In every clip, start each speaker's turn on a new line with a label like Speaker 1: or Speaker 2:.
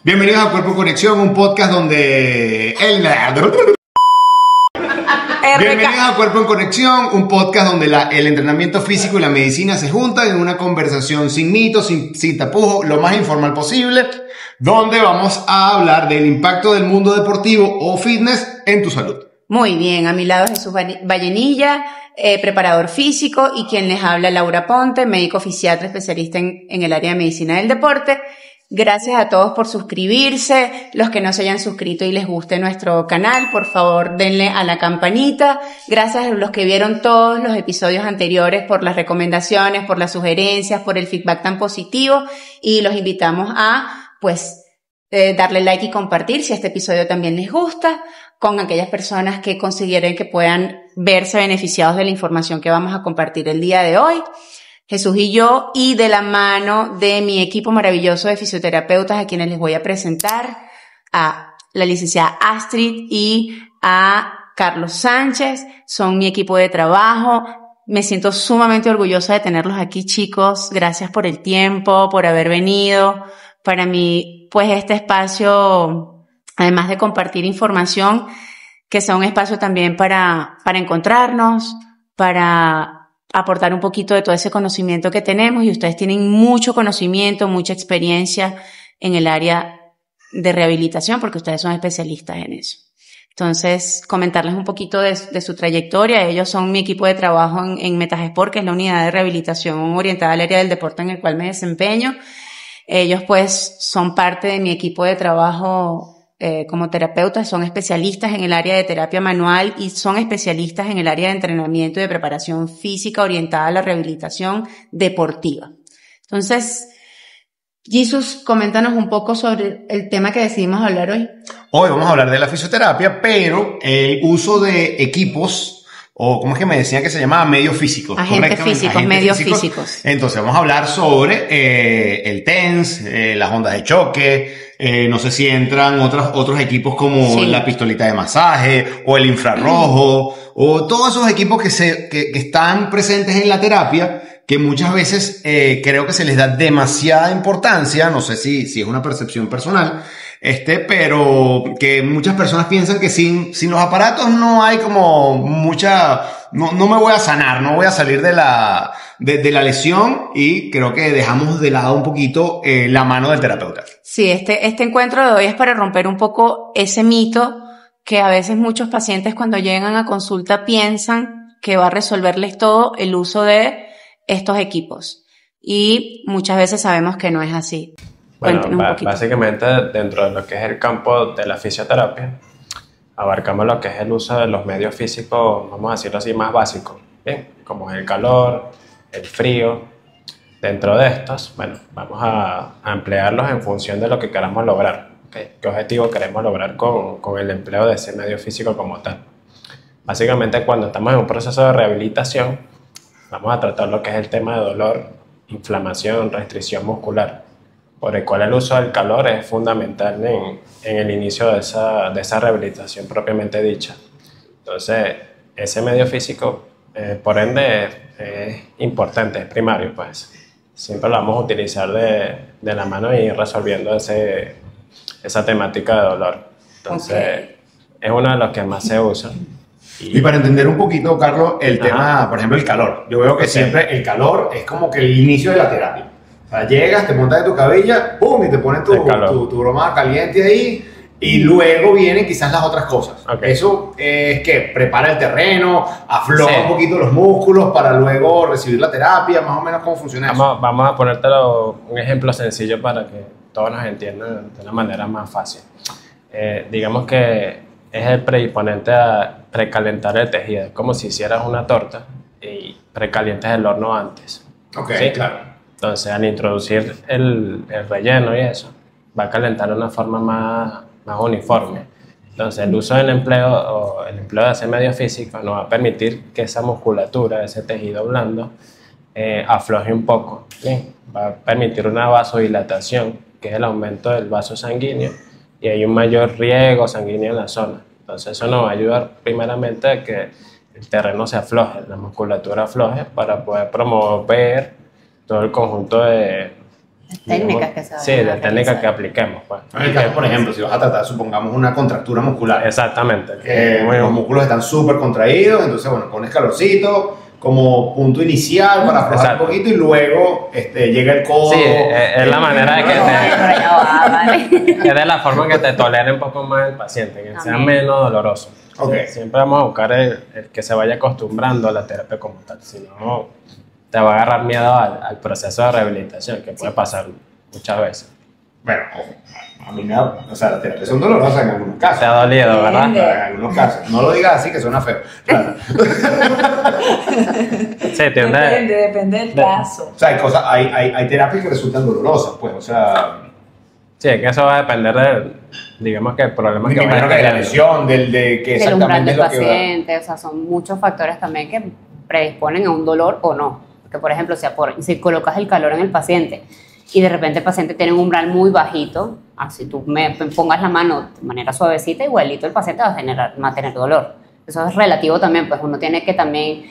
Speaker 1: Bienvenidos a Cuerpo Conexión, un podcast donde Bienvenidos a Cuerpo en Conexión, un podcast donde el entrenamiento físico y la medicina se juntan en una conversación sin mitos, sin tapujos, lo más informal posible, donde vamos a hablar del impacto del mundo deportivo o fitness en tu salud.
Speaker 2: Muy bien, a mi lado Jesús Vallenilla, preparador físico, y quien les habla Laura Ponte, médico fisiatra especialista en el área de medicina del deporte. Gracias a todos por suscribirse. Los que no se hayan suscrito y les guste nuestro canal, por favor denle a la campanita. Gracias a los que vieron todos los episodios anteriores por las recomendaciones, por las sugerencias, por el feedback tan positivo, y los invitamos a darle like y compartir si este episodio también les gusta, con aquellas personas que consideren que puedan verse beneficiados de la información que vamos a compartir el día de hoy. Jesús y yo, y de la mano de mi equipo maravilloso de fisioterapeutas, a quienes les voy a presentar, a la licenciada Astrid y a Carlos Sánchez, son mi equipo de trabajo. Me siento sumamente orgullosa de tenerlos aquí, chicos. Gracias por el tiempo, por haber venido. Para mí, este espacio, además de compartir información, que sea un espacio también para encontrarnos, para aportar un poquito de todo ese conocimiento que tenemos, y ustedes tienen mucho conocimiento, mucha experiencia en el área de rehabilitación, porque ustedes son especialistas en eso. Entonces, comentarles un poquito de su trayectoria. Ellos son mi equipo de trabajo en Metasport, que es la unidad de rehabilitación orientada al área del deporte en el cual me desempeño. Ellos son parte de mi equipo de trabajo como terapeutas, son especialistas en el área de terapia manual y son especialistas en el área de entrenamiento y de preparación física orientada a la rehabilitación deportiva. Entonces, Jesús, coméntanos un poco sobre el tema que decidimos hablar hoy.
Speaker 1: Hoy vamos a hablar de la fisioterapia, pero el uso de equipos, o ¿cómo es que me decían que se llamaba? Medios físicos.
Speaker 2: Agentes físicos, medios físicos.
Speaker 1: Entonces vamos a hablar sobre el TENS, las ondas de choque, no sé si entran otros equipos como la pistolita de masaje o el infrarrojo, o todos esos equipos que están presentes en la terapia, que muchas veces creo que se les da demasiada importancia. No sé si es una percepción personal, pero que muchas personas piensan que sin los aparatos no hay como no me voy a sanar, no voy a salir de la lesión, y creo que dejamos de lado un poquito la mano del terapeuta.
Speaker 2: Sí, este encuentro de hoy es para romper un poco ese mito que a veces muchos pacientes cuando llegan a consulta piensan que va a resolverles todo el uso de estos equipos, y muchas veces sabemos que no es así.
Speaker 3: Bueno, básicamente dentro de lo que es el campo de la fisioterapia, abarcamos lo que es el uso de los medios físicos, vamos a decirlo así, más básicos, ¿bien? Como es el calor, el frío. Dentro de estos, vamos a emplearlos en función de lo que queramos lograr, ¿okay? ¿Qué objetivo queremos lograr con el empleo de ese medio físico como tal? Básicamente, cuando estamos en un proceso de rehabilitación, vamos a tratar lo que es el tema de dolor, inflamación, restricción muscular, por el cual el uso del calor es fundamental en el inicio de esa rehabilitación propiamente dicha. Entonces, ese medio físico, por ende, es importante, es primario, pues. Siempre lo vamos a utilizar de la mano y resolviendo esa temática de dolor. Entonces, es uno de los que más se usa.
Speaker 1: Y para entender un poquito, Carlos, el tema, por ejemplo, el calor. Yo veo que siempre el calor es como que el inicio de la terapia. O sea, llegas, te montas de tu cabilla, ¡pum!, y te pones tu broma caliente ahí, y luego vienen quizás las otras cosas. Eso es que prepara el terreno, afloja un poquito los músculos para luego recibir la terapia. Más o menos, ¿cómo funciona eso?
Speaker 3: Vamos a ponértelo un ejemplo sencillo para que todos nos entiendan de una manera más fácil. Digamos que es el predisponente a precalentar el tejido. Es como si hicieras una torta y precalientes el horno antes.
Speaker 1: ¿Sí? Claro.
Speaker 3: Entonces, al introducir el relleno y eso, va a calentar de una forma más uniforme. Entonces, el uso del empleo de ese medio físico nos va a permitir que esa musculatura, ese tejido blando, afloje un poco. Bien, va a permitir una vasodilatación, que es el aumento del vaso sanguíneo, y hay un mayor riego sanguíneo en la zona. Entonces, eso nos va a ayudar primeramente a que el terreno se afloje, la musculatura afloje, para poder promover todo el conjunto de
Speaker 4: técnicas que se
Speaker 3: Sí, de técnicas que apliquemos. Pues.
Speaker 1: Por ejemplo, si vas a tratar, supongamos, una contractura muscular.
Speaker 3: Exactamente.
Speaker 1: Los músculos están súper contraídos, entonces, bueno, pones calorcito como punto inicial para aflojar un poquito y luego llega el codo.
Speaker 3: Sí, es la manera de que
Speaker 4: Pero ya va, vale.
Speaker 3: es de la forma en que te tolere un poco más el paciente, que sea menos doloroso.
Speaker 1: Okay.
Speaker 3: Siempre vamos a buscar el que se vaya acostumbrando a la terapia como tal, si no te va a agarrar miedo al proceso de rehabilitación, que puede pasar muchas veces.
Speaker 1: Bueno, a mí me da, o sea, las terapias son dolorosas en algunos casos.
Speaker 3: Te ha dolido, ¿verdad?
Speaker 1: En algunos casos. No lo digas así, que suena feo. Claro.
Speaker 3: Sí, tiende.
Speaker 2: Depende del caso.
Speaker 1: O sea, hay terapias que resultan dolorosas, pues, o sea...
Speaker 3: Sí, que eso va a depender del, digamos que el problema
Speaker 1: Me
Speaker 3: que
Speaker 1: imagino que de la lesión, de que
Speaker 4: Del umbral
Speaker 1: exactamente
Speaker 4: del
Speaker 1: es lo que va.
Speaker 4: paciente, o sea, son muchos factores también que predisponen a un dolor o no. Porque, por ejemplo, si colocas el calor en el paciente y de repente el paciente tiene un umbral muy bajito, así tú me pongas la mano de manera suavecita, igualito el paciente va a tener dolor. Eso es relativo también, pues uno tiene que también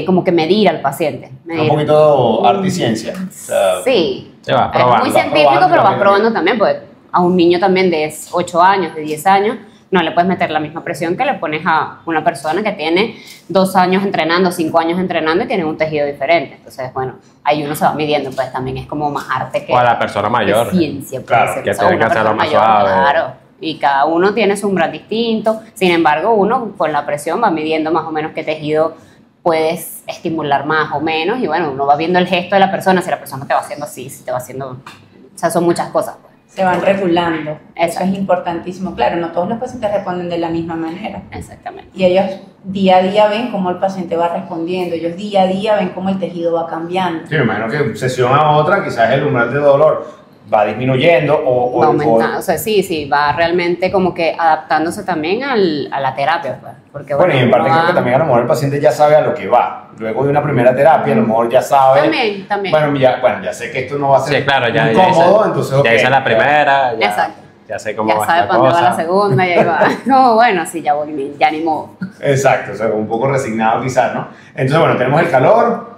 Speaker 4: como que medir al paciente.
Speaker 1: Un poquito arte y ciencia. O sea,
Speaker 4: Sí,
Speaker 3: se va
Speaker 4: es
Speaker 3: probando.
Speaker 4: muy científico,
Speaker 1: probando
Speaker 4: pero vas
Speaker 1: también.
Speaker 4: probando también, pues a un niño también de 8 años, de 10 años, no le puedes meter la misma presión que le pones a una persona que tiene 2 años entrenando, 5 años entrenando y tiene un tejido diferente. Entonces, bueno, ahí uno se va midiendo, pues también es como más arte que
Speaker 3: O a la persona mayor.
Speaker 4: que ciencia. Puede
Speaker 1: Claro,
Speaker 4: ser.
Speaker 3: que
Speaker 4: O sea,
Speaker 3: tiene que
Speaker 4: una
Speaker 3: hacerlo
Speaker 4: persona
Speaker 3: más
Speaker 4: mayor,
Speaker 3: suave.
Speaker 4: claro. Y cada uno tiene su umbral distinto. Sin embargo, uno con la presión va midiendo más o menos qué tejido puedes estimular más o menos. Y bueno, uno va viendo el gesto de la persona, si la persona te va haciendo así, si te va haciendo... O sea, son muchas cosas, pues.
Speaker 2: Se van regulando. Eso
Speaker 4: Exacto.
Speaker 2: es importantísimo. Claro, no todos los pacientes responden de la misma manera.
Speaker 4: Exactamente.
Speaker 2: Y ellos día a día ven cómo el paciente va respondiendo. Ellos día a día ven cómo el tejido va cambiando.
Speaker 1: sí, me imagino que sesión a otra, quizás el umbral de dolor va disminuyendo
Speaker 4: Va aumentando, o sea, sí, va realmente como que adaptándose también a la terapia, pues. Porque,
Speaker 1: Bueno, y en parte
Speaker 4: uno
Speaker 1: creo que también a lo mejor el paciente ya sabe a lo que va. Luego de una primera terapia, a lo mejor ya sabe.
Speaker 4: También.
Speaker 1: Bueno, ya sé que esto no va a ser
Speaker 3: Sí, claro, ya
Speaker 1: incómodo,
Speaker 3: hice,
Speaker 1: entonces
Speaker 3: ya
Speaker 1: ok,
Speaker 3: hice la primera, ya,
Speaker 4: Exacto.
Speaker 3: ya sé cómo
Speaker 4: ya
Speaker 3: va
Speaker 4: sabe
Speaker 3: esta
Speaker 4: para dónde va
Speaker 3: cosa.
Speaker 4: la segunda y ahí va. No, bueno, sí, ya voy, ya ni modo.
Speaker 1: Exacto, o sea, un poco resignado quizás, ¿no? Entonces, bueno, tenemos el calor.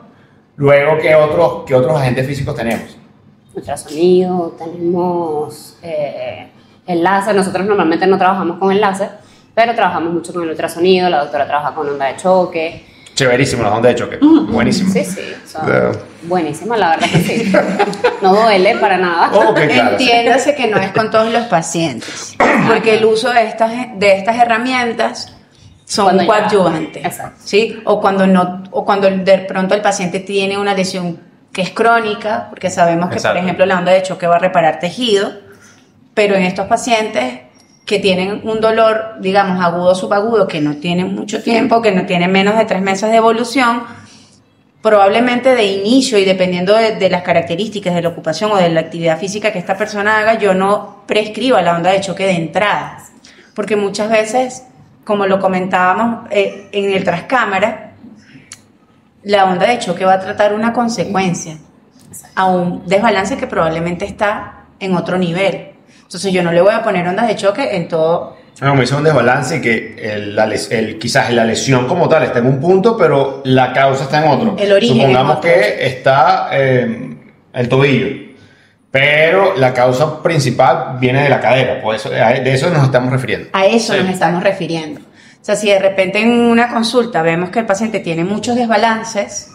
Speaker 1: Luego, qué otros agentes físicos tenemos?
Speaker 4: Ultrasonido, tenemos el láser. Nosotros normalmente no trabajamos con el láser, pero trabajamos mucho con el ultrasonido. La doctora trabaja con onda de choque.
Speaker 1: Chéverísimo la onda de choque. Buenísimo.
Speaker 4: Sí, buenísima, la verdad que sí. No duele para nada.
Speaker 1: Ok, claro.
Speaker 2: Entiéndase que no es con todos los pacientes, porque el uso de estas herramientas son
Speaker 4: Cuando ya-
Speaker 2: coadyuvantes,
Speaker 4: Exacto.
Speaker 2: ¿sí? O cuando de pronto el paciente tiene una lesión que es crónica, porque sabemos que,
Speaker 3: Exacto.
Speaker 2: por ejemplo, la onda de choque va a reparar tejido, pero en estos pacientes que tienen un dolor, digamos, agudo o subagudo, que no tienen mucho tiempo, que no tienen menos de 3 meses de evolución, probablemente de inicio y dependiendo de las características de la ocupación o de la actividad física que esta persona haga, yo no prescriba la onda de choque de entrada, porque muchas veces, como lo comentábamos en el trascámara, la onda de choque va a tratar una consecuencia a un desbalance que probablemente está en otro nivel. Entonces yo no le voy a poner ondas de choque en todo.
Speaker 1: Como dice un desbalance y que quizás la lesión como tal está en un punto, pero la causa está en otro.
Speaker 2: El origen
Speaker 1: Supongamos
Speaker 2: es otro.
Speaker 1: que está el tobillo, pero la causa principal viene de la cadera. Pues de eso nos estamos refiriendo.
Speaker 2: A eso
Speaker 3: Sí.
Speaker 2: nos estamos refiriendo. O sea, si de repente en una consulta vemos que el paciente tiene muchos desbalances,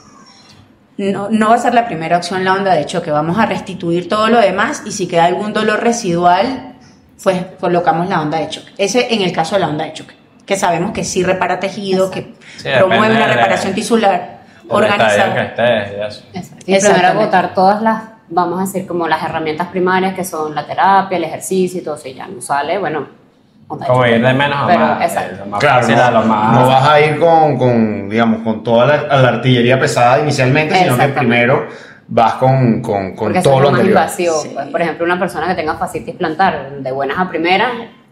Speaker 2: no va a ser la primera opción la onda de choque. Vamos a restituir todo lo demás y si queda algún dolor residual, pues colocamos la onda de choque. Ese en el caso de la onda de choque, que sabemos que sí repara tejido, que
Speaker 3: Sí,
Speaker 2: promueve
Speaker 3: depende
Speaker 2: una
Speaker 3: de-
Speaker 2: reparación tisular
Speaker 3: El estadio que
Speaker 2: organizada.
Speaker 3: estés y eso.
Speaker 4: Exacto. Y primero
Speaker 2: Exactamente.
Speaker 4: agotar todas las, vamos a decir, como las herramientas primarias que son la terapia, el ejercicio y todo. Si ya no sale, bueno, onda de
Speaker 3: Como
Speaker 4: choque.
Speaker 3: ir de menos a
Speaker 4: Pero,
Speaker 3: más.
Speaker 4: exacto.
Speaker 3: Lo más
Speaker 1: Claro,
Speaker 3: fácil a lo más.
Speaker 1: no vas a ir con toda la artillería pesada inicialmente, sino que
Speaker 4: Exactamente.
Speaker 1: primero vas con
Speaker 4: Porque eso
Speaker 1: todo
Speaker 4: es
Speaker 1: lo
Speaker 4: lo más
Speaker 1: anterior.
Speaker 4: invasivo.
Speaker 2: Sí.
Speaker 4: Pues, por ejemplo, una persona que tenga fascitis plantar, de buenas a primeras,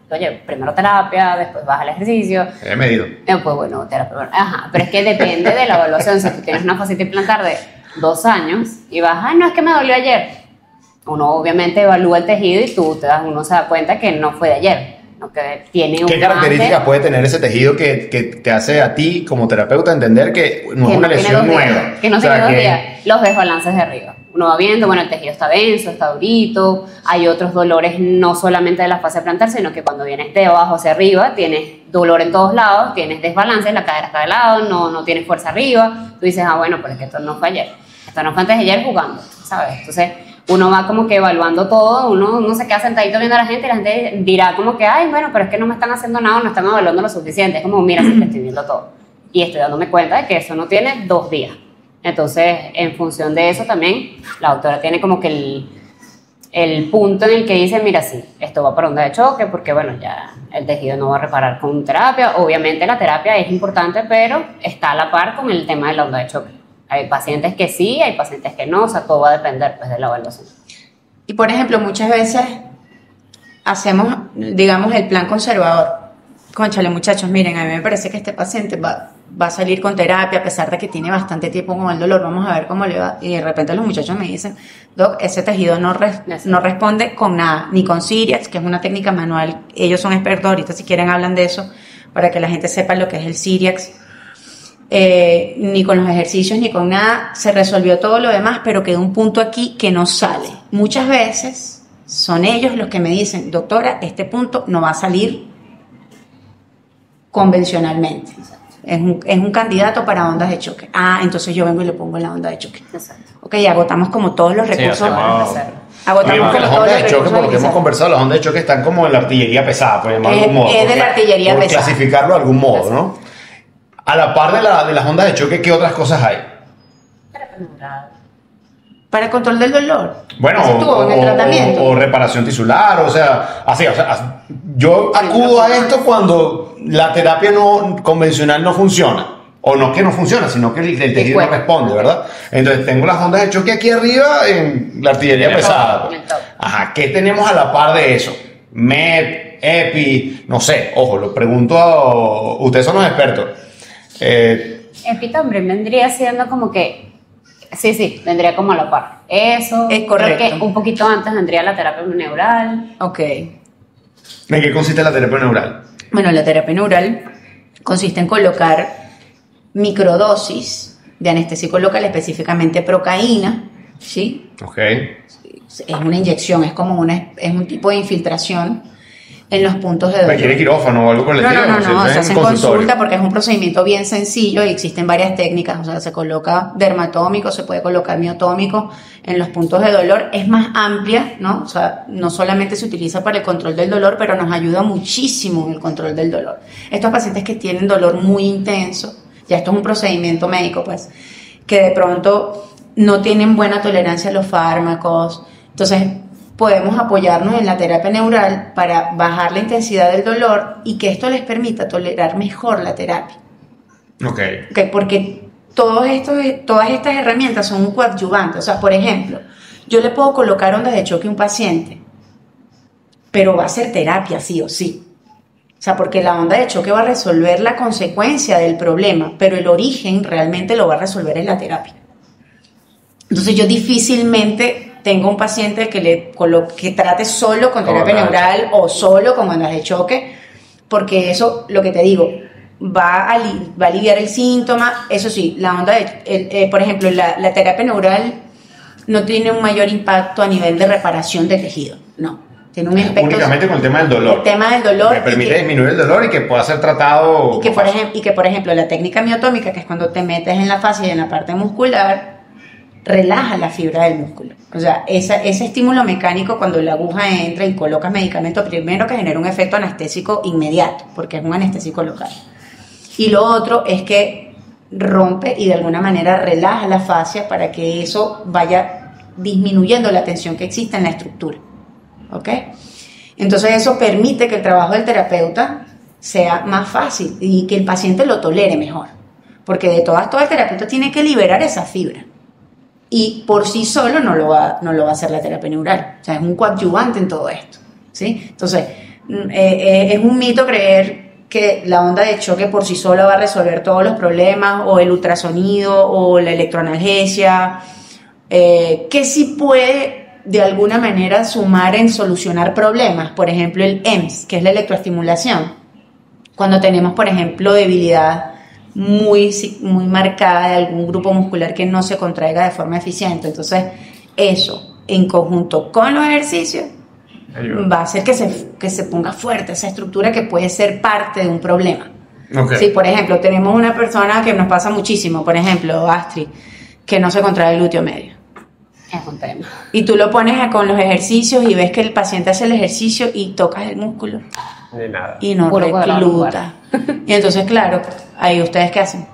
Speaker 4: oye, primero terapia, después vas al ejercicio.
Speaker 1: He medido.
Speaker 4: Pues bueno, terapia. Bueno, ajá, pero es que depende de la evaluación. Si tú tienes una fascitis plantar de 2 años y vas, ay, no, es que me dolió ayer. Uno obviamente evalúa el tejido y uno se da cuenta que no fue de ayer. ¿no? Que tiene
Speaker 1: ¿Qué características puede tener ese tejido que te hace a ti como terapeuta entender que no es una lesión nueva?
Speaker 4: Que no tiene 2 días. Los desbalances de arriba. Uno va viendo, bueno, el tejido está denso, está durito, hay otros dolores no solamente de la fascia plantar, sino que cuando vienes de abajo hacia arriba, tienes dolor en todos lados, tienes desbalance, la cadera está de lado, no tienes fuerza arriba, tú dices, bueno, pero es que esto no fue ayer, esto no fue antes de ayer jugando, ¿sabes? Entonces, uno va como que evaluando todo, uno se queda sentadito viendo a la gente y la gente dirá como que, ay, bueno, pero es que no me están haciendo nada, no están evaluando lo suficiente, es como, mira, sí te estoy viendo todo, y estoy dándome cuenta de que eso no tiene 2 días. Entonces, en función de eso también, la doctora tiene como que el punto en el que dice, mira, sí, esto va para onda de choque, porque bueno, ya el tejido no va a reparar con terapia. Obviamente la terapia es importante, pero está a la par con el tema de la onda de choque. Hay pacientes que sí, hay pacientes que no, o sea, todo va a depender pues de la evaluación.
Speaker 2: Y por ejemplo, muchas veces hacemos, digamos, el plan conservador. Cónchale, muchachos, miren, a mí me parece que este paciente va a salir con terapia a pesar de que tiene bastante tiempo con el dolor, vamos a ver cómo le va. Y de repente los muchachos me dicen, Doc, ese tejido no responde con nada, ni con Cyriax, que es una técnica manual, ellos son expertos, ahorita si quieren hablan de eso, para que la gente sepa lo que es el Cyriax, ni con los ejercicios, ni con nada, se resolvió todo lo demás, pero quedó un punto aquí que no sale. Muchas veces son ellos los que me dicen, doctora, este punto no va a salir convencionalmente. Es un candidato para ondas de choque. Entonces yo vengo y le pongo la onda de choque.
Speaker 4: Exacto.
Speaker 2: Ok, agotamos como todos los recursos.
Speaker 1: Agotamos como todos los recursos. Porque hemos conversado, las ondas de choque están como en la artillería pesada, por llamarlo de algún modo.
Speaker 2: Es de la artillería
Speaker 1: por
Speaker 2: pesada.
Speaker 1: Clasificarlo de algún modo, ¿no? A la par de las ondas de choque, ¿qué otras cosas hay?
Speaker 2: Para el control del dolor.
Speaker 1: Bueno,
Speaker 2: en el tratamiento.
Speaker 1: O reparación tisular, o sea, así, yo acudo a esto cuando la terapia convencional no funciona. O no que no funciona, sino que el tejido no responde, ¿verdad? Entonces tengo las ondas de choque aquí arriba en la artillería pesada. Ajá, ¿qué tenemos a la par de eso? MEP, EPI, no sé, ojo, lo pregunto ustedes son los expertos.
Speaker 4: EPI también vendría siendo como que sí, vendría como a la par. Eso
Speaker 2: es correcto.
Speaker 4: Creo que un poquito antes vendría la terapia neural.
Speaker 2: Ok.
Speaker 1: ¿En qué consiste la terapia neural?
Speaker 2: Bueno, la terapia neural consiste en colocar microdosis de anestésico local, específicamente procaína, ¿sí?
Speaker 1: Ok.
Speaker 2: Es una inyección, es un tipo de infiltración en los puntos de dolor.
Speaker 1: ¿Requiere quirófano o algo por el estilo?
Speaker 2: No, se hace en consulta porque es un procedimiento bien sencillo y existen varias técnicas, o sea, se coloca dermatómico, se puede colocar miotómico en los puntos de dolor, es más amplia, ¿no? O sea, no solamente se utiliza para el control del dolor, pero nos ayuda muchísimo en el control del dolor. Estos pacientes que tienen dolor muy intenso, ya esto es un procedimiento médico, pues, que de pronto no tienen buena tolerancia a los fármacos, entonces podemos apoyarnos en la terapia neural para bajar la intensidad del dolor y que esto les permita tolerar mejor la terapia.
Speaker 1: Okay,
Speaker 2: porque todas estas herramientas son un coadyuvante. O sea, por ejemplo, yo le puedo colocar ondas de choque a un paciente, pero va a ser terapia sí o sí. O sea, porque la onda de choque va a resolver la consecuencia del problema, pero el origen realmente lo va a resolver en la terapia. Entonces yo difícilmente tengo un paciente que trate solo con terapia neural o solo con ondas de choque, porque eso, lo que te digo, va a aliviar el síntoma. Eso sí, la onda por ejemplo, la terapia neural no tiene un mayor impacto a nivel de reparación de tejido, no. Tiene un aspecto
Speaker 1: únicamente con el tema del dolor.
Speaker 2: El tema del dolor.
Speaker 1: Me permite disminuir el dolor y que pueda ser tratado.
Speaker 2: Y que por ejemplo, la técnica miotómica, que es cuando te metes en la fascia y en la parte muscular, relaja la fibra del músculo. O sea, ese estímulo mecánico cuando la aguja entra y colocas medicamento, primero que genera un efecto anestésico inmediato, porque es un anestésico local. Y lo otro es que rompe y de alguna manera relaja la fascia para que eso vaya disminuyendo la tensión que existe en la estructura. ¿Ok? Entonces eso permite que el trabajo del terapeuta sea más fácil y que el paciente lo tolere mejor. Porque de todo el terapeuta tiene que liberar esa fibra. Y por sí solo no lo va a hacer la terapia neural. O sea, es un coadyuvante en todo esto, ¿sí? Entonces, es un mito creer que la onda de choque por sí sola va a resolver todos los problemas, o el ultrasonido, o la electroanalgesia, que sí puede de alguna manera sumar en solucionar problemas. Por ejemplo, el EMS, que es la electroestimulación. Cuando tenemos, por ejemplo, debilidad muy marcada de algún grupo muscular que no se contraiga de forma eficiente. Entonces, eso, en conjunto con los ejercicios, va a hacer que se ponga fuerte esa estructura que puede ser parte de un problema.
Speaker 1: Okay.
Speaker 2: Si, por ejemplo, tenemos una persona que nos pasa muchísimo, por ejemplo, Astrid, que no se contrae el glúteo medio.
Speaker 4: Es un tema.
Speaker 2: Y tú lo pones con los ejercicios y ves que el paciente hace el ejercicio y tocas el músculo.
Speaker 3: Ni nada.
Speaker 2: Y no recluta. Y entonces, claro, ahí ustedes qué hacen.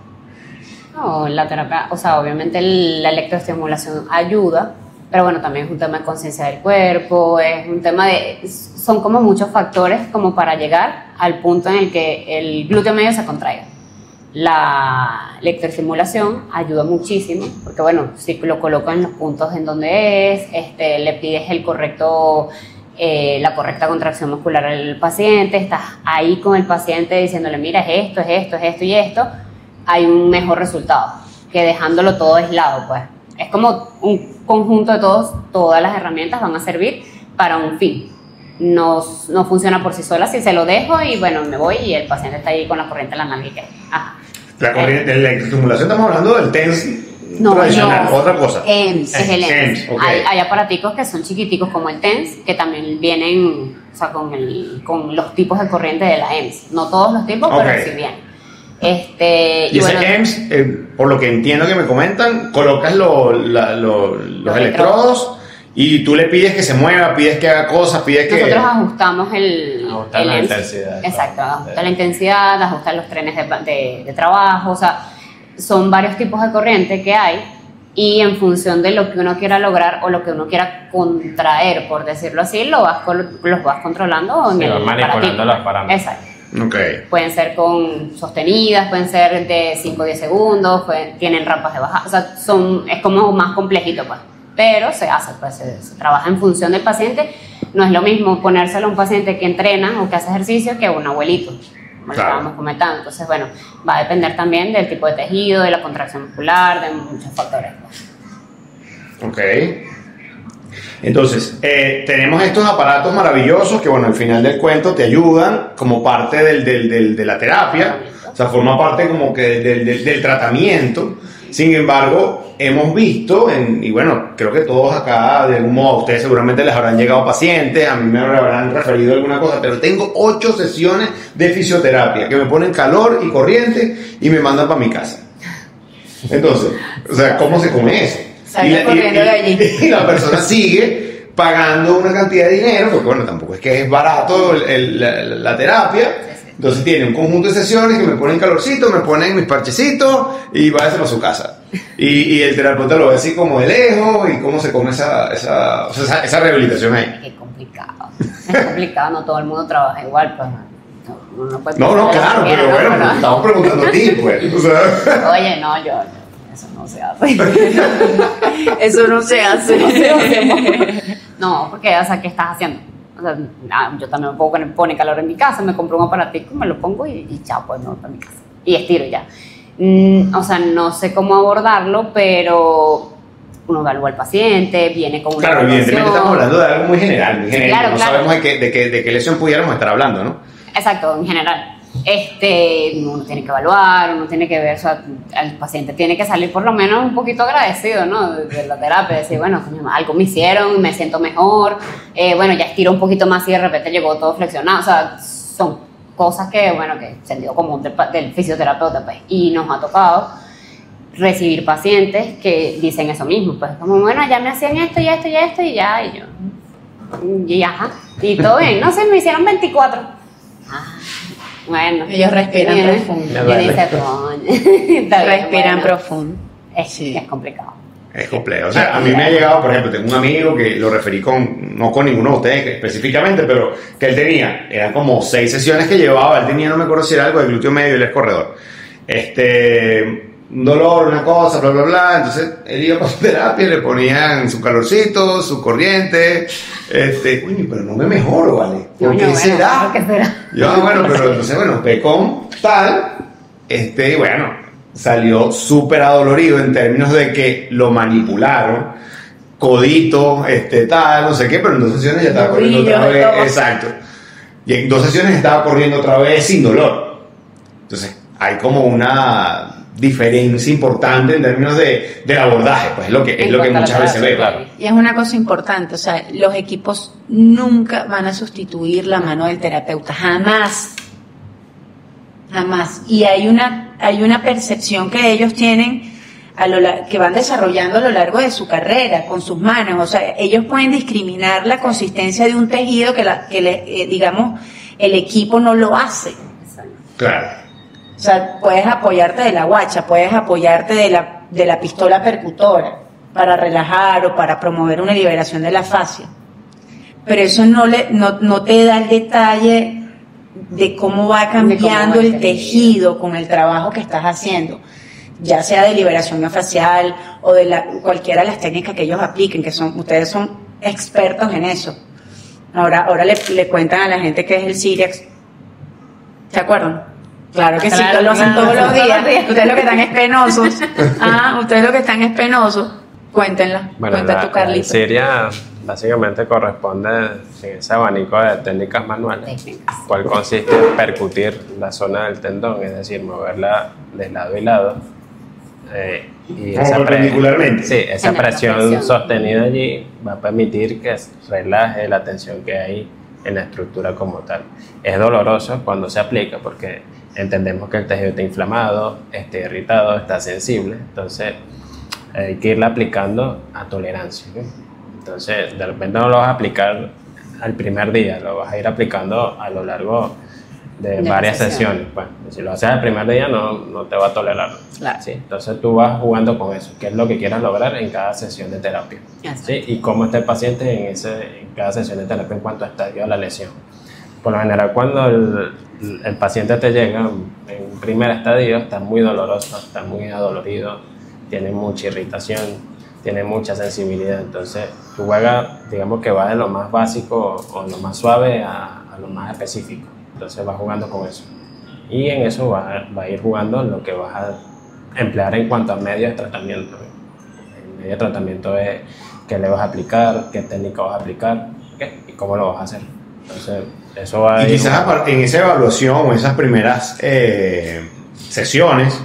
Speaker 4: No, la terapia, o sea, obviamente la electroestimulación ayuda, pero bueno, también es un tema de conciencia del cuerpo, es un tema son como muchos factores como para llegar al punto en el que el glúteo medio se contraiga. La electroestimulación ayuda muchísimo, porque bueno, si lo colocan en los puntos en donde le pides la correcta contracción muscular al paciente, estás ahí con el paciente diciéndole, mira, es esto y esto, hay un mejor resultado que dejándolo todo aislado, pues. Es como un conjunto de todas las herramientas van a servir para un fin. No funciona por sí sola si se lo dejo y bueno, me voy y el paciente está ahí con la corriente en la nalga y qué.
Speaker 1: La corriente de la electroestimulación, estamos hablando del TENS tradicional, otra cosa.
Speaker 4: EMS, es el EMS.
Speaker 1: Okay.
Speaker 4: Hay aparaticos que son chiquiticos como el TENS, que también vienen, o sea, con los tipos de corriente de la EMS. No todos los tipos, pero sí vienen.
Speaker 1: Y ese
Speaker 4: bueno,
Speaker 1: EMS, por lo que entiendo que me comentan, colocas los electrodos y tú le pides que se mueva, pides que haga cosas, pides que...
Speaker 4: Nosotros ajustamos
Speaker 3: Ajusta la
Speaker 4: EMS.
Speaker 3: intensidad.
Speaker 4: Exacto, ajusta la intensidad, ajusta los trenes de trabajo, o sea, son varios tipos de corriente que hay y en función de lo que uno quiera lograr o lo que uno quiera contraer, por decirlo así, los vas controlando en el
Speaker 3: manipulando los parámetros.
Speaker 4: Exacto.
Speaker 1: Okay.
Speaker 4: Pueden ser con sostenidas, pueden ser de 5 o 10 segundos, tienen rampas de bajada, o sea, es como más complejito, pues. Pero se hace, pues se trabaja en función del paciente. No es lo mismo ponérselo a un paciente que entrena o que hace ejercicio que a un abuelito, como lo estábamos comentando. Entonces, bueno, va a depender también del tipo de tejido, de la contracción muscular, de muchos factores, pues.
Speaker 1: Ok. Entonces, tenemos estos aparatos maravillosos que, bueno, al final del cuento te ayudan como parte de la terapia, o sea, forma parte como que del tratamiento. Sin embargo, hemos visto, y bueno, creo que todos acá, de algún modo, a ustedes seguramente les habrán llegado pacientes, a mí me habrán referido alguna cosa, pero tengo 8 sesiones de fisioterapia que me ponen calor y corriente y me mandan para mi casa. Entonces, o sea, ¿cómo se come eso? Y la persona sigue pagando una cantidad de dinero, porque bueno, tampoco es que es barato la terapia. Entonces tiene un conjunto de sesiones que me ponen calorcito, me ponen mis parchecitos y va a hacer a su casa. Y el terapeuta lo ve así como de lejos y cómo se come esa rehabilitación ahí.
Speaker 4: Es complicado. Es complicado, no todo el mundo trabaja igual, pues.
Speaker 1: No, claro, pero bueno, estamos preguntando a ti, pues. O sea.
Speaker 4: Oye, no, eso no se hace.
Speaker 2: Eso no se hace.
Speaker 4: No, porque, o sea, ¿qué estás haciendo? O sea, yo también me puedo poner calor en mi casa, me compro un aparatico, me lo pongo y chao, pues me voy para mi casa. Y estiro ya. O sea, no sé cómo abordarlo, pero uno evalúa al paciente, viene con una
Speaker 1: Claro, evidentemente estamos hablando de algo muy general, muy genérico.
Speaker 4: Claro,
Speaker 1: no sabemos de qué lesión pudiéramos estar hablando, ¿no?
Speaker 4: Exacto, en general. Uno tiene que evaluar, uno tiene que ver, o sea, el paciente tiene que salir por lo menos un poquito agradecido, ¿no? De la terapia, decir, bueno, algo me hicieron, me siento mejor, bueno, ya estiro un poquito más y de repente llegó todo flexionado, o sea, son cosas que, bueno, que sentido común del fisioterapeuta, pues, y nos ha tocado recibir pacientes que dicen eso mismo, pues, como, bueno, ya me hacían esto y esto y esto y ya, y yo, y ajá, y todo bien, no sé, me hicieron 24. Bueno,
Speaker 2: ellos respiran profundo.
Speaker 4: Respiran
Speaker 2: profundo.
Speaker 4: Es complicado.
Speaker 1: Es complejo. O sea, a mí me ha llegado, por ejemplo, tengo un amigo que lo referí no con ninguno de ustedes específicamente, pero que él tenía, eran como 6 sesiones que llevaba, él tenía, no me acuerdo si era algo de glúteo medio y él es corredor. Un dolor, una cosa, bla, bla, bla. Entonces él iba para su terapia, le ponían su calorcito, su corriente. Coño, pero no me mejoro, ¿vale? ¿Por qué será?
Speaker 4: ¿Qué será?
Speaker 1: Yo, bueno, pero entonces, bueno, ve con tal, y bueno, salió súper adolorido en términos de que lo manipularon codito, tal, no sé qué, pero en 2 sesiones ya estaba corriendo otra vez. Exacto. Y en 2 sesiones estaba corriendo otra vez sin dolor. Entonces, hay como una diferencia importante en términos del abordaje, pues es lo que muchas veces ve, claro.
Speaker 2: Y es una cosa importante, o sea, los equipos nunca van a sustituir la mano del terapeuta, jamás. Y hay una percepción que ellos tienen que van desarrollando a lo largo de su carrera con sus manos, o sea, ellos pueden discriminar la consistencia de un tejido que digamos, el equipo no lo hace.
Speaker 1: Claro.
Speaker 2: O sea, puedes apoyarte de la guacha, puedes apoyarte de la pistola percutora para relajar o para promover una liberación de la fascia. Pero eso no te da el detalle de cómo va cambiando el tejido con el trabajo que estás haciendo, ya sea de liberación miofascial o de cualquiera de las técnicas que ellos apliquen, ustedes son expertos en eso. Ahora le cuentan a la gente que es el Cyriax. ¿Se acuerdan? Claro que sí, lo hacen todos los días. Ustedes lo que están es penosos. Ustedes lo que están es penosos. Cuéntenla.
Speaker 3: Bueno,
Speaker 2: Cuenta tu, Carlito.
Speaker 3: La Cyria básicamente corresponde en ese abanico de técnicas manuales, cual consiste en percutir la zona del tendón, es decir, moverla de lado y lado. Y
Speaker 1: perpendicularmente.
Speaker 3: Sí, esa presión sostenida allí va a permitir que relaje la tensión que hay en la estructura como tal. Es doloroso cuando se aplica porque entendemos que el tejido está inflamado, está irritado, está sensible, entonces hay que irla aplicando a tolerancia, ¿sí? Entonces de repente no lo vas a aplicar al primer día, lo vas a ir aplicando a lo largo de varias sesiones. Bueno, si lo haces al primer día no te va a tolerar.
Speaker 2: Claro.
Speaker 3: ¿Sí? Entonces tú vas jugando con eso, qué es lo que quieras lograr en cada sesión de terapia, ¿sí? Y cómo está el paciente en cada sesión de terapia en cuanto a estadio de la lesión. Por lo general, cuando el paciente te llega en un primer estadio, está muy doloroso, está muy adolorido, tiene mucha irritación, tiene mucha sensibilidad. Entonces, tú juegas, digamos que va de lo más básico o lo más suave a lo más específico. Entonces, vas jugando con eso. Y en eso va a ir jugando lo que vas a emplear en cuanto a medios de tratamiento. El medio de tratamiento es qué le vas a aplicar, qué técnica vas a aplicar, ¿okay? Y cómo lo vas a hacer. Entonces, eso va a ir.
Speaker 1: Y quizás en esa evaluación o esas primeras sesiones,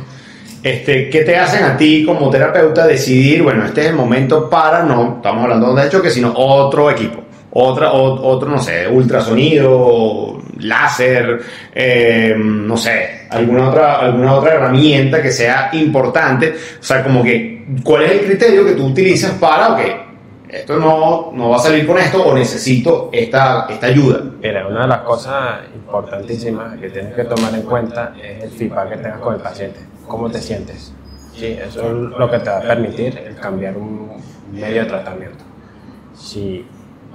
Speaker 1: ¿qué te hacen a ti como terapeuta decidir, bueno, este es el momento para, no estamos hablando de choque, sino otro equipo, otro, no sé, ultrasonido, láser, no sé, alguna otra herramienta que sea importante? O sea, como que, ¿cuál es el criterio que tú utilizas para, ok, esto no va a salir con esto o necesito esta ayuda?
Speaker 3: Mira, una de las cosas importantísimas que tienes que tomar en cuenta es el feedback que tengas con el paciente. ¿Cómo te sientes? Sí, eso es lo que te va a permitir el cambiar un medio de tratamiento. Si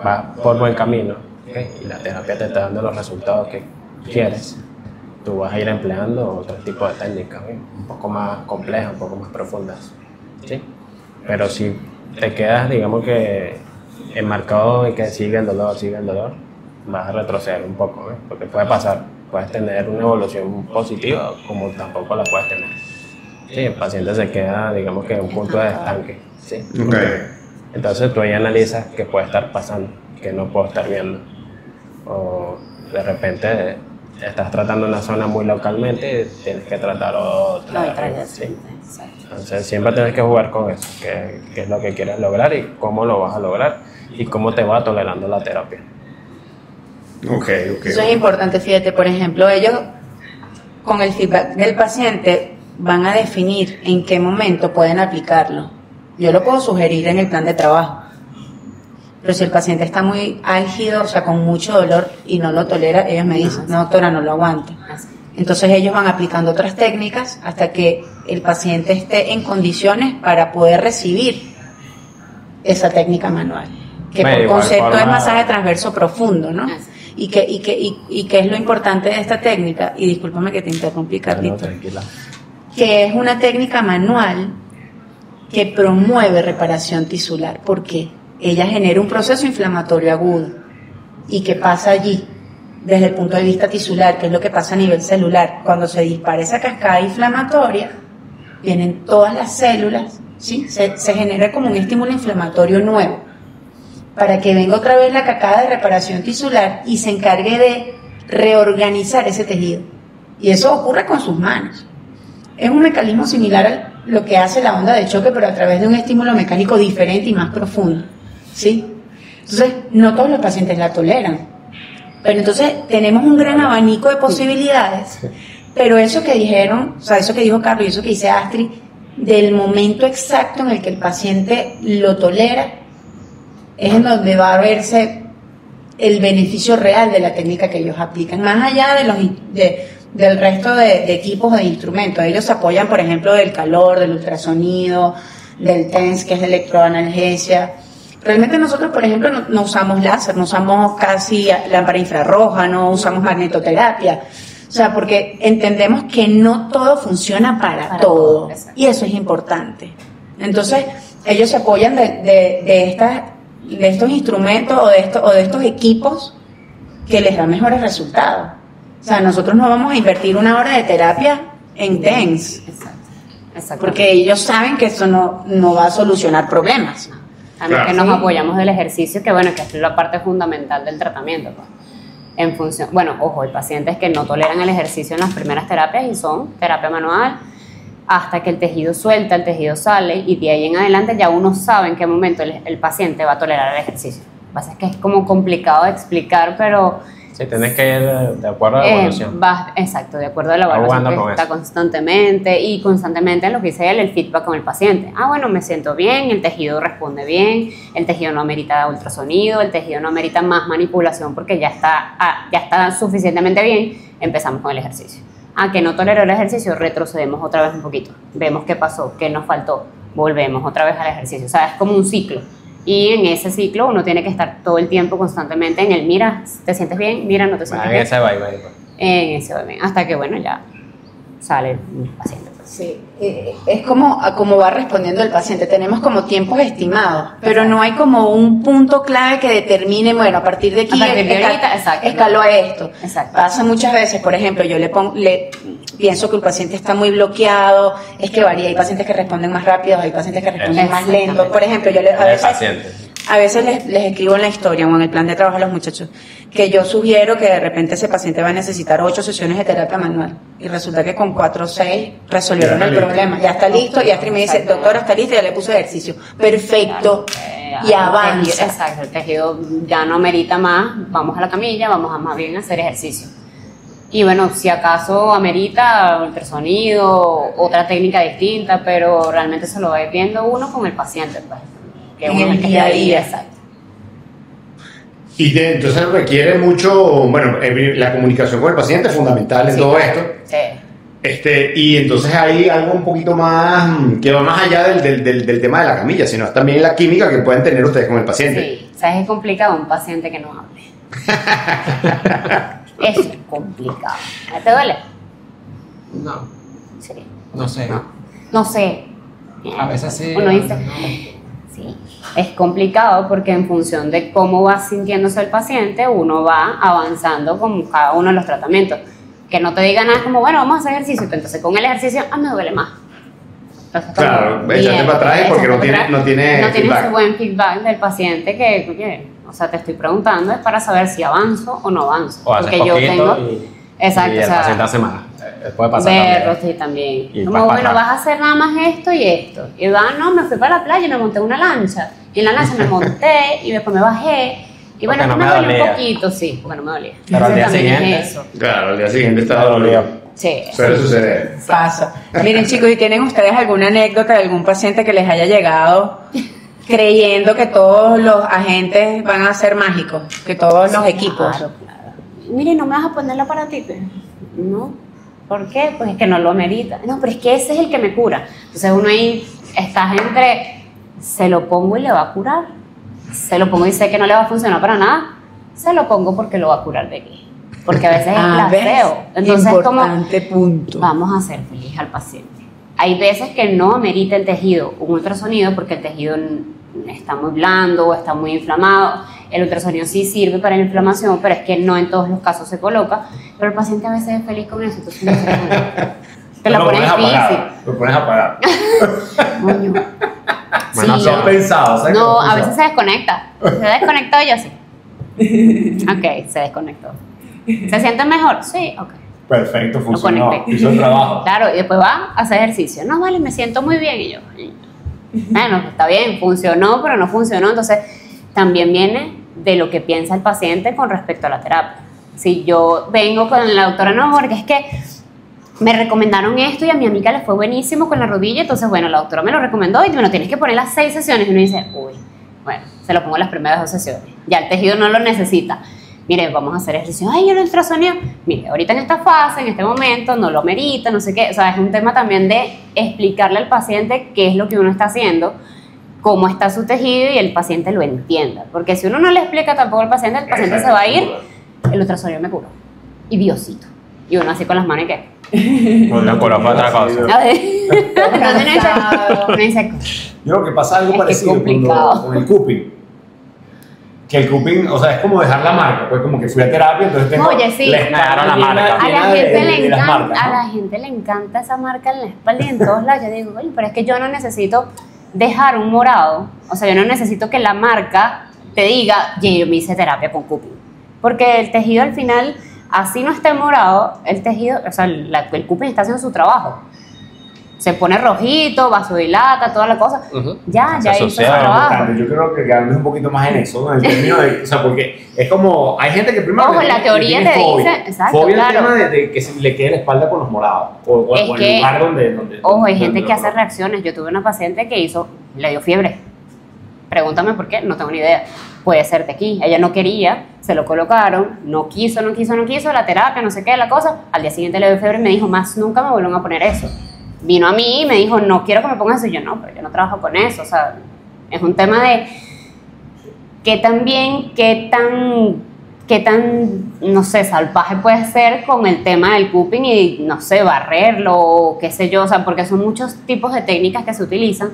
Speaker 3: vas por buen camino, ¿okay? Y la terapia te está dando los resultados que quieres, tú vas a ir empleando otro tipo de técnicas, ¿okay? Un poco más complejas, un poco más profundas, ¿sí? Pero si te quedas, digamos que enmarcado en que sigue el dolor, vas a retroceder un poco, ¿eh? Porque puede pasar, puedes tener una evolución positiva como tampoco la puedes tener. Sí, el paciente se queda, digamos que en un punto de estanque, ¿sí?
Speaker 1: Okay.
Speaker 3: Entonces tú ahí analizas qué puede estar pasando, qué no puedo estar viendo. O de repente estás tratando una zona muy localmente y tienes que tratar otra. ¿Sí? Entonces siempre tienes que jugar con eso, qué es lo que quieres lograr y cómo lo vas a lograr y cómo te va tolerando la terapia.
Speaker 1: Okay.
Speaker 2: Eso es importante, fíjate, por ejemplo, ellos con el feedback del paciente van a definir en qué momento pueden aplicarlo. Yo lo puedo sugerir en el plan de trabajo, pero si el paciente está muy álgido, o sea, con mucho dolor y no lo tolera, ellos me dicen, no doctora, no lo aguanto. Entonces ellos van aplicando otras técnicas hasta que el paciente esté en condiciones para poder recibir esa técnica manual, que por concepto es masaje transverso profundo, ¿no? Y que es lo importante de esta técnica, y discúlpame que te interrumpí, Carlito,
Speaker 3: tranquila,
Speaker 2: que es una técnica manual que promueve reparación tisular, porque ella genera un proceso inflamatorio agudo. ¿Y qué pasa allí? Desde el punto de vista tisular, que es lo que pasa a nivel celular, cuando se dispara esa cascada inflamatoria, vienen todas las células ¿sí? Se genera como un estímulo inflamatorio nuevo para que venga otra vez la cascada de reparación tisular y se encargue de reorganizar ese tejido. Y eso ocurre con sus manos. Es un mecanismo similar a lo que hace la onda de choque, pero a través de un estímulo mecánico diferente y más profundo, ¿sí? Entonces, no todos los pacientes la toleran. Pero entonces tenemos un gran abanico de posibilidades, pero eso que dijeron, o sea, eso que dijo Carlos y eso que dice Astrid, del momento exacto en el que el paciente lo tolera, es en donde va a verse el beneficio real de la técnica que ellos aplican, más allá del resto de equipos o de instrumentos. Ellos se apoyan, por ejemplo, del calor, del ultrasonido, del TENS, que es de electroanalgesia. Realmente nosotros, por ejemplo, no usamos láser, no usamos casi lámpara infrarroja, no usamos magnetoterapia. O sea, porque entendemos que no todo funciona para todo. Y eso es importante. Entonces, ellos se apoyan de estos instrumentos o de estos equipos que les dan mejores resultados. O sea, nosotros no vamos a invertir 1 hora de terapia en TENS. Exacto. Porque ellos saben que eso no va a solucionar problemas.
Speaker 4: También que nos apoyamos del ejercicio, que bueno, que es la parte fundamental del tratamiento, pues. En función, bueno, ojo, hay pacientes que no toleran el ejercicio en las primeras terapias y son terapia manual hasta que el tejido suelta, el tejido sale, y de ahí en adelante ya uno sabe en qué momento el paciente va a tolerar el ejercicio. Lo que pasa es que es como complicado de explicar, pero
Speaker 3: sí, tienes que ir de acuerdo a la evolución.
Speaker 4: Exacto, de acuerdo a la evaluación que está constantemente, y constantemente en lo que dice él, el feedback con el paciente. Bueno, me siento bien, el tejido responde bien, el tejido no amerita ultrasonido, el tejido no amerita más manipulación porque ya está suficientemente bien, empezamos con el ejercicio. Que no toleró el ejercicio, retrocedemos otra vez un poquito, vemos qué pasó, qué nos faltó, volvemos otra vez al ejercicio. O sea, es como un ciclo. Y en ese ciclo uno tiene que estar todo el tiempo constantemente en el mira, ¿te sientes bien? Mira, no te sientes bien. En ese va, hasta que, bueno, ya sale el paciente.
Speaker 2: Sí, es como va respondiendo el paciente. Tenemos como tiempos estimados, pero no hay como un punto clave que determine, bueno, a partir de aquí escaló a esto. Exacto. Pasa muchas veces, por ejemplo, yo pienso que el paciente está muy bloqueado, es que varía, hay pacientes que responden más rápido, hay pacientes que responden más lento. Por ejemplo, yo a veces les escribo en la historia o en el plan de trabajo a los muchachos que yo sugiero que de repente ese paciente va a necesitar 8 sesiones de terapia manual, y resulta que con 4 o 6 resolvieron el problema, ya está listo, y Astrid me dice, doctora, está listo, ya le puse ejercicio, perfecto, y avanza.
Speaker 4: Exacto, el tejido ya no amerita más, vamos a la camilla, vamos a más bien hacer ejercicio. Y bueno, si acaso amerita ultrasonido, otra técnica distinta, pero realmente se lo va viendo uno con el paciente, pues, que
Speaker 2: en el día a día.
Speaker 4: Exacto.
Speaker 1: Y entonces requiere mucho, bueno, la comunicación con el paciente es fundamental en todo esto. Sí. Y entonces hay algo un poquito más, que va más allá del tema de la camilla, sino también la química que pueden tener ustedes con el paciente.
Speaker 4: Sí, o sea, es complicado un paciente que no hable. Eso es complicado. ¿Te duele?
Speaker 3: No.
Speaker 4: Sí.
Speaker 3: No sé.
Speaker 4: No sé.
Speaker 3: A veces sí.
Speaker 4: Uno dice, sí. Es complicado porque en función de cómo va sintiéndose el paciente, uno va avanzando con cada uno de los tratamientos. Que no te diga nada como, bueno, vamos a hacer ejercicio. Entonces con el ejercicio, me duele más. Entonces,
Speaker 1: claro, échate para atrás porque no tiene
Speaker 4: ese buen feedback del paciente que, oye, o sea, te estoy preguntando es para saber si avanzo o no avanzo.
Speaker 3: O haces
Speaker 4: porque yo tengo...
Speaker 3: Exacto, y el paciente hace más. Puede pasar
Speaker 4: verlo, sí, también. Como, bueno, vas a hacer nada más esto y esto. Y no, me fui para la playa y me monté una lancha. Y en la lancha me monté y después me bajé. Y bueno, me dolía un poquito, sí, porque no me dolía.
Speaker 3: Pero al día siguiente.
Speaker 1: Claro, al día siguiente estaba dolido.
Speaker 4: Sí.
Speaker 1: Suele suceder.
Speaker 2: Pasa. Miren, chicos, ¿y tienen ustedes alguna anécdota de algún paciente que les haya llegado creyendo que todos los agentes van a ser mágicos? Que todos los equipos.
Speaker 4: Claro. Mire, ¿no me vas a poner el aparatito? No. ¿Por qué? Pues es que no lo amerita. No, pero es que ese es el que me cura. Entonces uno ahí estás entre, se lo pongo y le va a curar. Se lo pongo y sé que no le va a funcionar para nada. Se lo pongo porque lo va a curar de qué. Porque a veces es placebo. Entonces
Speaker 2: importante punto.
Speaker 4: Vamos a hacer feliz al paciente. Hay veces que no amerita el tejido un ultrasonido porque el tejido está muy blando o está muy inflamado. El ultrasonido sí sirve para la inflamación, pero es que no en todos los casos se coloca. Pero el paciente a veces es feliz con eso. Entonces te la pones difícil.
Speaker 1: Lo pones a pagar.
Speaker 4: Coño.
Speaker 3: Bueno,
Speaker 4: Sí.
Speaker 1: ¿Lo has pensado? ¿Sabes
Speaker 4: No,
Speaker 1: que lo has
Speaker 4: a veces se desconecta. Se desconectó y yo sí. Ok, se desconectó. ¿Se siente mejor? Sí, ok.
Speaker 1: Perfecto, funcionó.
Speaker 4: conecté.
Speaker 1: Hizo el trabajo.
Speaker 4: Claro, y después va a hacer ejercicio. No, vale, me siento muy bien. Y yo, bueno, está bien, funcionó, pero no funcionó. Entonces, también viene de lo que piensa el paciente con respecto a la terapia. Si yo vengo con la doctora, no, porque es que me recomendaron esto y a mi amiga le fue buenísimo con la rodilla, entonces, bueno, la doctora me lo recomendó y me lo tienes que poner las 6 sesiones. Y uno dice, uy, bueno, se lo pongo las primeras 2 sesiones. Ya el tejido no lo necesita. Mire, vamos a hacer ejercicio. Ay, el ultrasonido. Mire, ahorita en esta fase, en este momento, no lo merita, no sé qué. O sea, es un tema también de explicarle al paciente qué es lo que uno está haciendo, cómo está su tejido y el paciente lo entienda. Porque si uno no le explica tampoco al paciente, el paciente se va a ir, el ultrasonido me curó. Y Diosito. Y uno así con las manos y qué.
Speaker 3: Lo curó para otra cosa.
Speaker 4: A ver. Entonces uno dice,
Speaker 1: Yo creo que pasa algo
Speaker 4: Es que es
Speaker 1: parecido
Speaker 4: complicado.
Speaker 1: con el cupping. Que el cupping, o sea, es como dejar la marca, pues como que fui a terapia, entonces tengo
Speaker 4: Oye, sí.
Speaker 1: la espalda
Speaker 3: Dejaron la
Speaker 1: llena-
Speaker 3: marca.
Speaker 4: a la
Speaker 1: llena
Speaker 4: gente
Speaker 1: de
Speaker 4: le
Speaker 1: las
Speaker 4: encanta,
Speaker 1: marcas, ¿no?
Speaker 4: a la gente le encanta esa marca en la espalda y en todos lados. Yo digo, oye, pero es que yo no necesito dejar un morado, o sea, yo no necesito que la marca te diga, yo me hice terapia con cupping, porque el tejido al final, así no esté morado, el tejido, o sea, el cupping está haciendo su trabajo. Se pone rojito, vasodilata, toda la cosa. Ya
Speaker 3: Se
Speaker 4: hizo su
Speaker 3: asocia
Speaker 4: trabajo.
Speaker 1: Bastante. Yo creo que quedarme un poquito más en eso, ¿no? En el término de, o sea, porque es como, hay gente que primero
Speaker 4: Ojo,
Speaker 1: le
Speaker 4: la
Speaker 1: tiene-
Speaker 4: teoría
Speaker 1: le tiene
Speaker 4: te
Speaker 1: fobia.
Speaker 4: dice- exacto,
Speaker 1: Fobia
Speaker 4: claro.
Speaker 1: el tema de que se le quede la espalda con los morados, o
Speaker 4: Es
Speaker 1: el
Speaker 4: que,
Speaker 1: lugar donde
Speaker 4: ojo, hay
Speaker 1: donde
Speaker 4: gente
Speaker 1: lo
Speaker 4: que hace
Speaker 1: coloca.
Speaker 4: reacciones. Yo tuve una paciente que le dio fiebre. Pregúntame por qué, no tengo ni idea. Puede ser tequí. Ella no quería, se lo colocaron, no quiso, la terapia, no sé qué, la cosa. Al día siguiente le dio fiebre y me dijo, más nunca me vuelven a poner eso. Vino a mí y me dijo, no quiero que me pongas eso. Y yo, no, pero yo no trabajo con eso. O sea, es un tema de qué tan, no sé, salvaje puede ser con el tema del cupping y, no sé, barrerlo o qué sé yo. O sea, porque son muchos tipos de técnicas que se utilizan.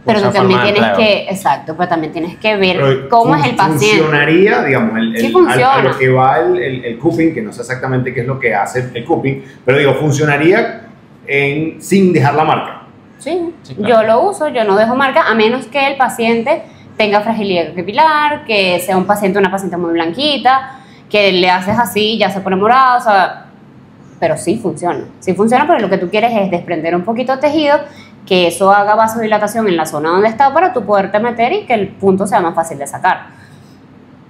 Speaker 4: Pero
Speaker 3: Mucha
Speaker 4: tú también
Speaker 3: forma de
Speaker 4: tienes
Speaker 3: empleo.
Speaker 4: que, exacto, pero también tienes que ver
Speaker 1: Pero
Speaker 4: cómo es el paciente.
Speaker 1: Funcionaría, digamos,
Speaker 4: Sí funciona.
Speaker 1: a lo que va el cupping, que no sé exactamente qué es lo que hace el cupping, pero digo, funcionaría sin dejar la marca.
Speaker 4: Sí,
Speaker 3: Sí, claro.
Speaker 4: yo lo uso, yo no dejo marca, a menos que el paciente tenga fragilidad capilar, que sea una paciente muy blanquita, que le haces así y ya se pone morado, o sea, pero sí funciona, pero lo que tú quieres es desprender un poquito de tejido, que eso haga vasodilatación en la zona donde está para tú poderte meter y que el punto sea más fácil de sacar.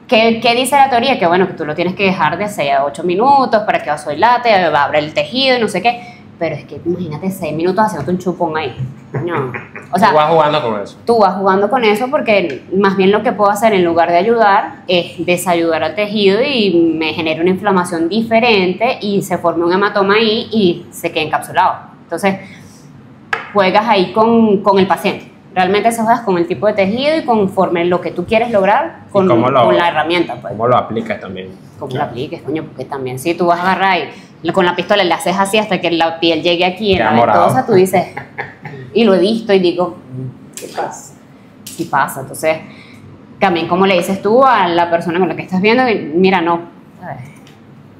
Speaker 4: ¿Qué dice la teoría? Que bueno, que tú lo tienes que dejar de 6 a 8 minutos para que vasodilate, abra el tejido y no sé qué. Pero es que imagínate 6 minutos haciendo un chupón ahí. No. O sea,
Speaker 3: Tú vas jugando con eso.
Speaker 4: tú vas jugando con eso porque más bien lo que puedo hacer en lugar de ayudar es desayudar al tejido y me genera una inflamación diferente y se forma un hematoma ahí y se queda encapsulado. Entonces, juegas ahí con el paciente. Realmente se juegas con el tipo de tejido y conforme lo que tú quieres lograr con la herramienta. Pues.
Speaker 3: ¿Cómo lo aplicas también?
Speaker 4: Cómo lo apliques, coño, porque también si tú vas a agarrar y con la pistola le haces así hasta que la piel llegue aquí en
Speaker 3: Queda
Speaker 4: la
Speaker 3: morado.
Speaker 4: ventosa, tú dices, y lo he visto y digo, ¿qué pasa? Sí pasa, entonces también como le dices tú a la persona con la que estás viendo, mira, no,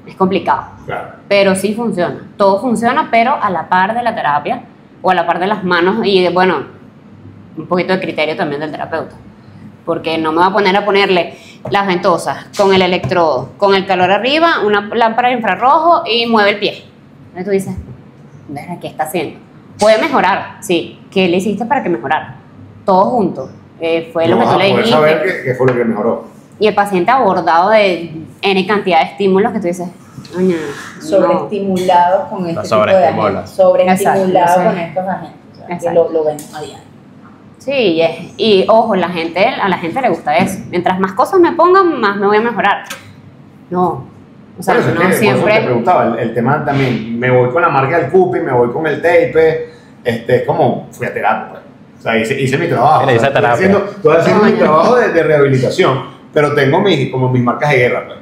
Speaker 4: es complicado,
Speaker 1: Claro.
Speaker 4: pero sí funciona, todo funciona, pero a la par de la terapia o a la par de las manos y bueno, un poquito de criterio también del terapeuta. Porque no me va a poner a ponerle las ventosas con el electrodo, con el calor arriba, una lámpara de infrarrojo y mueve el pie. Entonces tú dices, ¿verdad? ¿Qué está haciendo? Puede mejorar, sí. ¿Qué le hiciste para que mejorara? Todo junto. Fue lo que tú le
Speaker 1: Poder
Speaker 4: dijiste.
Speaker 1: saber qué fue lo que mejoró.
Speaker 4: Y el paciente abordado de N cantidad de estímulos que tú dices, "Oye, no".
Speaker 2: Sobreestimulados con este
Speaker 3: Lo
Speaker 2: tipo de
Speaker 3: sobreestimula.
Speaker 2: agentes. Sobreestimulados
Speaker 4: Exacto,
Speaker 2: con
Speaker 4: sí.
Speaker 2: estos agentes. O sea, que
Speaker 4: Exacto.
Speaker 2: lo vemos a diario.
Speaker 4: Sí, y ojo, a la gente le gusta eso. Mientras más cosas me pongan, más me voy a mejorar. No, o sea,
Speaker 1: Por eso es
Speaker 4: no
Speaker 1: que, por eso te
Speaker 4: siempre.
Speaker 1: preguntaba, el tema también, me voy con la marca del cupping, me voy con el tape, es como, fui a terapia, pues. O sea, hice mi trabajo.
Speaker 3: Mira, hice terapia.
Speaker 1: Estoy haciendo mi
Speaker 4: Coño.
Speaker 1: trabajo de rehabilitación, pero tengo como mis marcas de guerra, pues.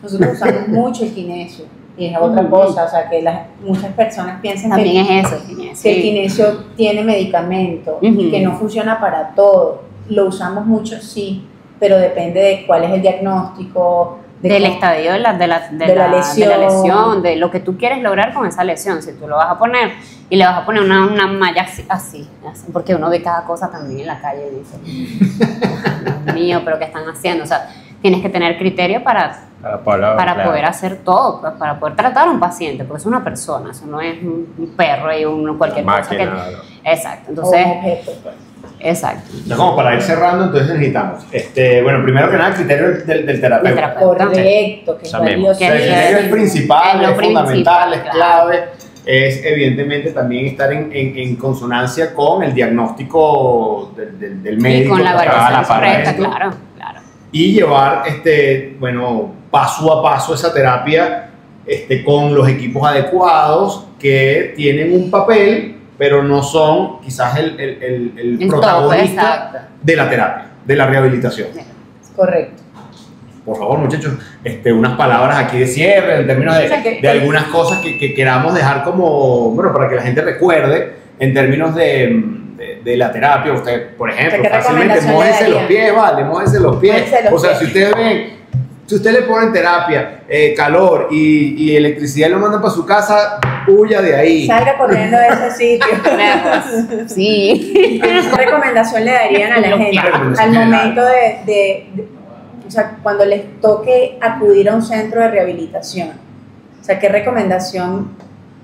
Speaker 2: Nosotros usamos mucho el kinesio. Y es otra cosa, o sea, que muchas personas piensan
Speaker 4: También
Speaker 2: que
Speaker 4: es eso, Virginia,
Speaker 2: que el
Speaker 4: sí.
Speaker 2: kinesio tiene medicamento y
Speaker 4: Ujú.
Speaker 2: que no funciona para todo. Lo usamos mucho, sí, pero depende de cuál es el diagnóstico,
Speaker 4: Del
Speaker 2: cómo-
Speaker 4: estadio de la
Speaker 2: lesión.
Speaker 4: lesión, de lo que tú quieres lograr con esa lesión. Si tú lo vas a poner y le vas a poner una malla así, porque uno ve cada cosa también en la calle y dice, Dios mío, pero ¿qué están haciendo? O sea, tienes que tener criterio para poder hacer todo, para poder tratar a un paciente, porque es una persona, eso no es un perro y cualquier cosa
Speaker 3: máquina,
Speaker 4: que... Exacto, entonces... Exacto.
Speaker 1: Entonces, como para ir cerrando, entonces necesitamos, bueno, primero que nada, el criterio del terapeuta.
Speaker 2: Correcto, que es valioso.
Speaker 1: El criterio es principal, es fundamental, es
Speaker 4: claro.
Speaker 1: clave. Es evidentemente también estar en consonancia con el diagnóstico del médico.
Speaker 4: Y con la evaluación correcta,
Speaker 1: esto,
Speaker 4: claro.
Speaker 1: Y llevar, bueno, paso a paso esa terapia con los equipos adecuados que tienen un papel, pero no son quizás el protagonista de la terapia, de la rehabilitación.
Speaker 2: Correcto.
Speaker 1: Por favor, muchachos, unas palabras aquí de cierre, en términos de algunas cosas que queramos dejar como, bueno, para que la gente recuerde, en términos de la terapia. Usted, por ejemplo, fácilmente mójense los pies, vale, mójense los pies. O sea, si ustedes ven, si usted le ponen terapia, calor y electricidad y lo mandan para su casa, huya de ahí.
Speaker 2: Salga corriendo de ese sitio.
Speaker 4: Sí.
Speaker 2: ¿Qué recomendación le darían a la gente al momento o sea, cuando les toque acudir a un centro de rehabilitación? O sea, ¿qué recomendación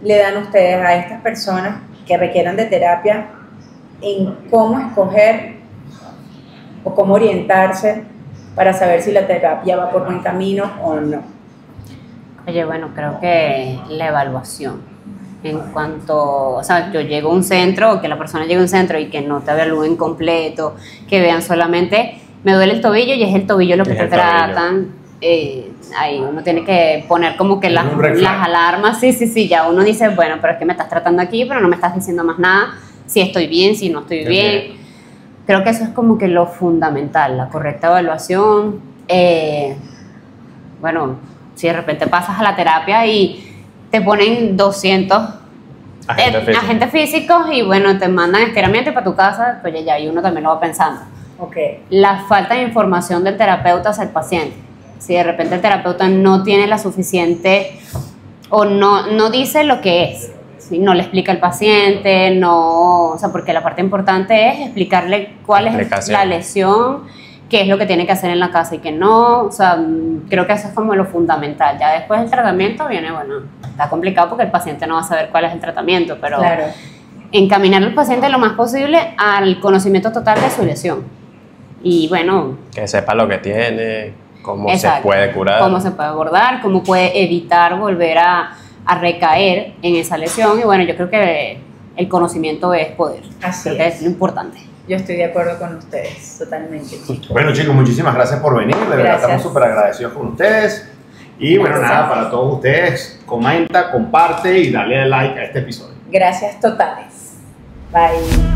Speaker 2: le dan ustedes a estas personas que requieran de terapia en cómo escoger o cómo orientarse para saber si la terapia va por buen camino o no?
Speaker 4: Oye, bueno, creo que la evaluación, en cuanto, o sea, yo llego a un centro, o que la persona llegue a un centro y que no te evalúen completo, que vean solamente, me duele el tobillo y es el tobillo lo que te tratan, ahí uno tiene que poner como que las alarmas, sí, ya uno dice, bueno, pero es que me estás tratando aquí, pero no me estás diciendo más nada, si estoy bien, si no estoy bien. Creo que eso es como que lo fundamental, la correcta evaluación. Bueno, si de repente pasas a la terapia y te ponen 200 agentes físicos y bueno, te mandan estiramiento para tu casa, pues ya ahí uno también lo va pensando. La falta de información del terapeuta hacia el paciente. Si de repente el terapeuta no tiene la suficiente o no dice lo que es, ¿sí? No le explica al paciente, o sea, porque la parte importante es explicarle cuál es la lesión, qué es lo que tiene que hacer en la casa y qué no. O sea, creo que eso es como lo fundamental. Ya después del tratamiento viene, bueno, está complicado porque el paciente no va a saber cuál es el tratamiento, pero encaminar al paciente lo más posible al conocimiento total de su lesión. Y bueno,
Speaker 3: que sepa lo que tiene, cómo se puede curar,
Speaker 4: cómo se puede abordar, cómo puede evitar volver a recaer en esa lesión. Y bueno, yo creo que el conocimiento es poder. Creo que es lo importante.
Speaker 2: Yo estoy de acuerdo con ustedes, totalmente, chicos.
Speaker 1: Bueno, chicos, muchísimas gracias por venir. De verdad, estamos súper agradecidos con ustedes. Y bueno, nada, para todos ustedes, comenta, comparte y dale like a este episodio.
Speaker 2: Gracias totales. Bye.